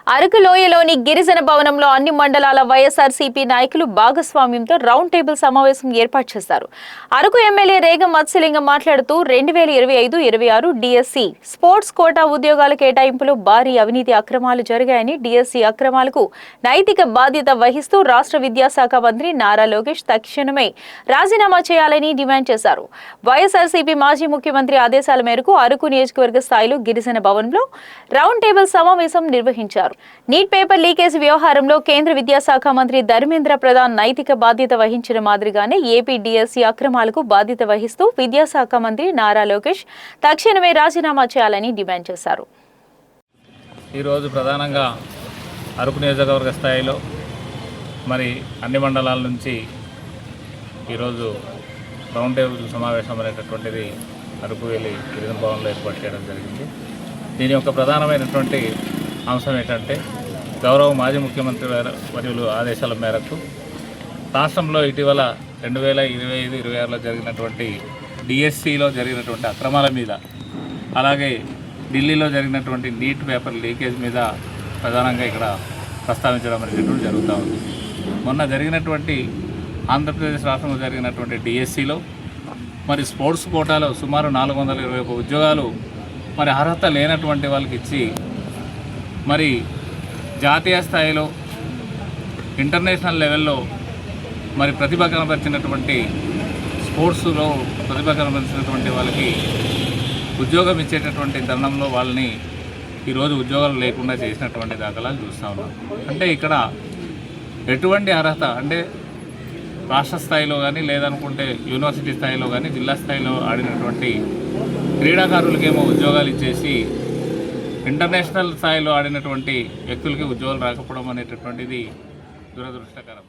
అరకు లోయలోని గిరిజన భవనంలో అన్ని మండలాల వైఎస్ఆర్సీపీ నాయకులు భాగస్వామ్యంతో రౌండ్ టేబుల్ సమావేశం ఏర్పాటు చేశారు. అరకు ఎమ్మెల్యే రేగం మత్స్యలింగం మాట్లాడుతూ 2025-26 డిఎస్సి స్పోర్ట్స్ కోటా ఉద్యోగాల కేటాయింపులో భారీ అవినీతి అక్రమాలు జరిగాయని, డిఎస్సి అక్రమాలకు నైతిక బాధ్యత వహిస్తూ రాష్ట్ర విద్యాశాఖ మంత్రి నారా లోకేష్ తక్షణమే రాజీనామా చేయాలని డిమాండ్ చేశారు. వైఎస్ఆర్సీపీ మాజీ ముఖ్యమంత్రి ఆదేశాల మేరకు అరకు నియోజకవర్గ స్థాయిలో గిరిజన భవనంలో రౌండ్ టేబుల్ సమావేశం నిర్వహించారు. నీట్ పేపర్ లీకేజ్ వ్యవహారంలో కేంద్ర విద్యాశాఖ మంత్రి ధర్మేంద్ర ప్రధాన్ నైతిక బాధ్యత వహించిన మాదిరిగానే ఏపీ డిఎస్సి అక్రమాలకు బాధ్యత వహిస్తూ విద్యాశాఖ మంత్రి నారా లోకేష్ తక్షణమే రాజీనామా చేయాలని డిమాండ్ చేశారు. ఈరోజు ప్రధానంగా అరకు నియోజకవర్గ స్థాయిలో మరి అన్ని మండలాల నుంచి ఈరోజు రౌండ్ టేబుల్ సమావేశం అనేటటువంటిది అరకు వెళ్ళి గిరిజన భవన్లో ఏర్పాటు చేయడం జరిగింది. దీని యొక్క ప్రధానమైనటువంటి అంశం ఏంటంటే, గౌరవ మాజీ ముఖ్యమంత్రి వర్యులు ఆదేశాల మేరకు రాష్ట్రంలో ఇటీవల 2025-26లో జరిగినటువంటి డిఎస్సిలో జరిగినటువంటి అక్రమాల మీద, అలాగే ఢిల్లీలో జరిగినటువంటి నీట్ పేపర్ లీకేజ్ మీద ప్రధానంగా ఇక్కడ ప్రస్తావించడం అనేటటువంటి జరుగుతూ ఉంది. మొన్న జరిగినటువంటి ఆంధ్రప్రదేశ్ రాష్ట్రంలో జరిగినటువంటి డిఎస్సిలో మరి స్పోర్ట్స్ కోటాలో సుమారు 421 ఉద్యోగాలు మరి అర్హత లేనటువంటి వాళ్ళకి ఇచ్చి, మరి జాతీయ స్థాయిలో ఇంటర్నేషనల్ లెవెల్లో మరి ప్రతిభ కనబరిచినటువంటి స్పోర్ట్స్లో ప్రతిభ కనబరిచినటువంటి వాళ్ళకి ఉద్యోగం ఇచ్చేటటువంటి తరుణంలో వాళ్ళని ఈరోజు ఉద్యోగాలు లేకుండా చేసినటువంటి దాఖలాలు చూస్తూ ఉన్నాం. అంటే ఇక్కడ ఎటువంటి అర్హత అంటే రాష్ట్ర స్థాయిలో కానీ, లేదనుకుంటే యూనివర్సిటీ స్థాయిలో కానీ, జిల్లా స్థాయిలో ఆడినటువంటి క్రీడాకారులకేమో ఉద్యోగాలు ఇచ్చేసి ఇంటర్నేషనల్ స్థాయిలో ఆడినటువంటి వ్యక్తులకి ఉద్యోగాలు రాకపోవడం అనేటటువంటిది దురదృష్టకరం.